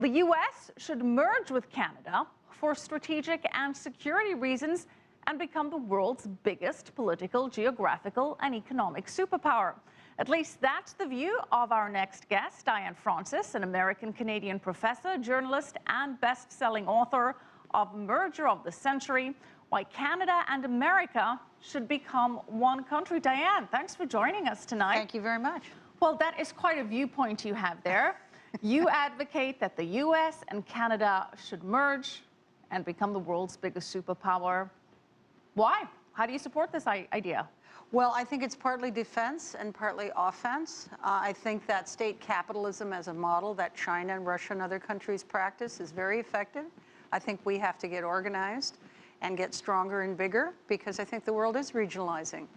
The U.S. should merge with Canada for strategic and security reasons and become the world's biggest political, geographical, and economic superpower. At least that's the view of our next guest, Diane Francis, an American-Canadian professor, journalist, and best-selling author of Merger of the Century, Why Canada and America Should Become One Country. Diane, thanks for joining us tonight. Thank you very much. Well, that is quite a viewpoint you have there. You advocate that the U.S. and Canada should merge and become the world's biggest superpower. Why? How do you support this idea? Well, I think it's partly defense and partly offense. I think that state capitalism as a model that China and Russia and other countries practice is very effective. I think we have to get organized and get stronger and bigger because I think the world is regionalizing.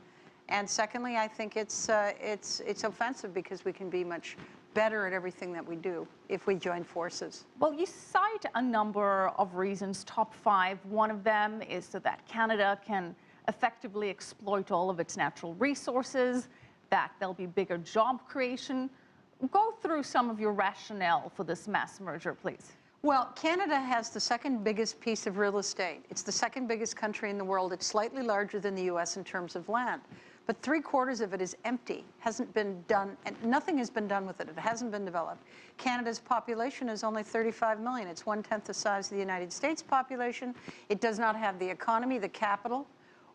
And secondly, I think it's offensive because we can be much better at everything that we do if we join forces. Well, you cite a number of reasons, top 5. One of them is so that Canada can effectively exploit all of its natural resources, that there'll be bigger job creation. Go through some of your rationale for this mass merger, please. Well, Canada has the second biggest piece of real estate. It's the second biggest country in the world. It's slightly larger than the U.S. in terms of land. But 3/4 of it is empty, hasn't been done, and nothing has been done with it. It hasn't been developed. Canada's population is only 35 million. It's 1/10 the size of the United States population. It does not have the economy, the capital,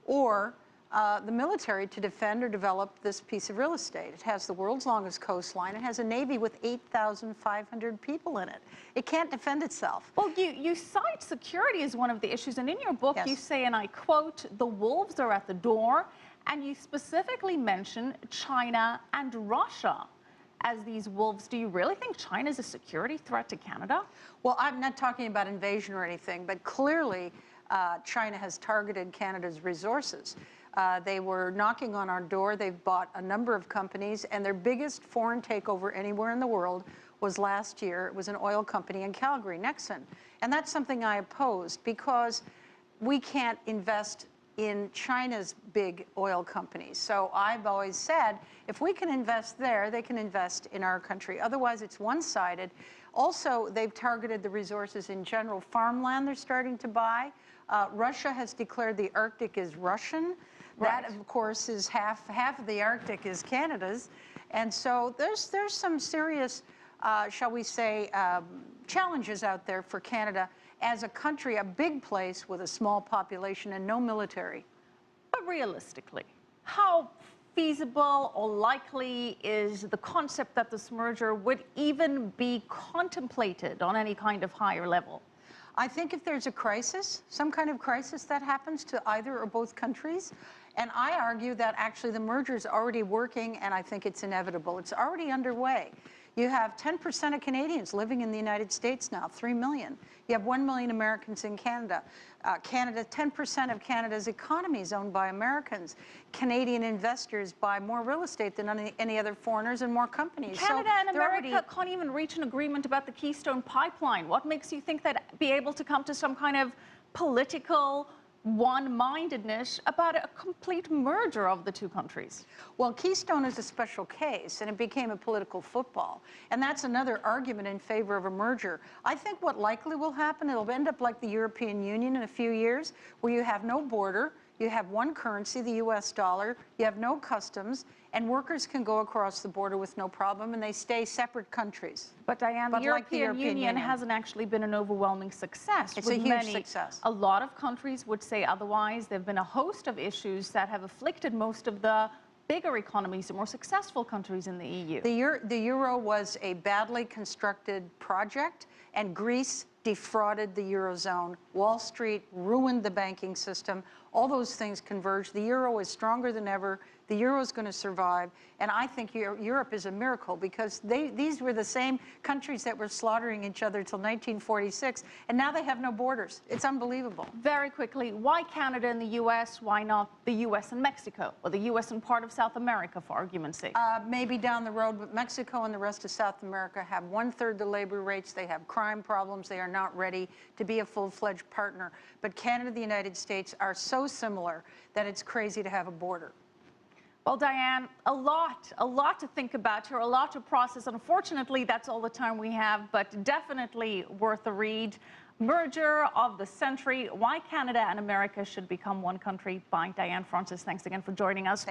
or the military to defend or develop this piece of real estate. It has the world's longest coastline. It has a navy with 8,500 people in it. It can't defend itself. Well, you cite security as one of the issues, and in your book you say, and I quote, "The wolves are at the door," and you specifically mention China and Russia as these wolves. Do you really think China is a security threat to Canada? Well, I'm not talking about invasion or anything, but clearly China has targeted Canada's resources. They were knocking on our door. They've bought a number of companies, and their biggest foreign takeover anywhere in the world was last year. It was an oil company in Calgary, Nexen. And that's something I opposed because we can't invest in China's big oil companies. So I've always said, if we can invest there, they can invest in our country. Otherwise, it's one-sided. Also, they've targeted the resources in general. Farmland they're starting to buy. Russia has declared the Arctic is Russian. Right. That, of course, is half of the Arctic is Canada's. And so there's some serious, shall we say, challenges out there for Canada as a country, a big place with a small population and no military. But realistically, how feasible or likely is the concept that this merger would even be contemplated on any kind of higher level? I think if there's a crisis, some kind of crisis that happens to either or both countries, and I argue that actually the merger is already working, and I think it's inevitable. It's already underway. You have 10% of Canadians living in the United States now, 3 million. You have 1 million Americans in Canada. 10% of Canada's economy is owned by Americans. Canadian investors buy more real estate than any other foreigners and more companies. Canada and America can't even reach an agreement about the Keystone Pipeline. What makes you think that be able to come to some kind of political one-mindedness about a complete merger of the two countries? Well, Keystone is a special case, and it became a political football. And that's another argument in favor of a merger. I think what likely will happen, it'll end up like the European Union in a few years, where you have no border, you have one currency, the US dollar, you have no customs, and workers can go across the border with no problem, and they stay separate countries. But Diane, the European Union hasn't actually been an overwhelming success. It's a huge success. A lot of countries would say otherwise. There have been a host of issues that have afflicted most of the bigger economies, the more successful countries in the EU. The euro was a badly constructed project, and Greece defrauded the Eurozone. Wall Street ruined the banking system. All those things converged. The euro is stronger than ever. The euro is going to survive. And I think Europe is a miracle because these were the same countries that were slaughtering each other till 1946. And now they have no borders. It's unbelievable. Very quickly, why Canada and the U.S.? Why not the U.S. and Mexico? Or the U.S. and part of South America, for argument's sake? Maybe down the road, but Mexico and the rest of South America have 1/3 the labor rates. They have crime problems. They are not ready to be a full-fledged partner. But Canada and the United States are so similar that it's crazy to have a border. Well, Diane, a lot to think about here, a lot to process. Unfortunately, that's all the time we have, but definitely worth a read. Merger of the Century, Why Canada and America Should Become One Country by Diane Francis. Thanks again for joining us.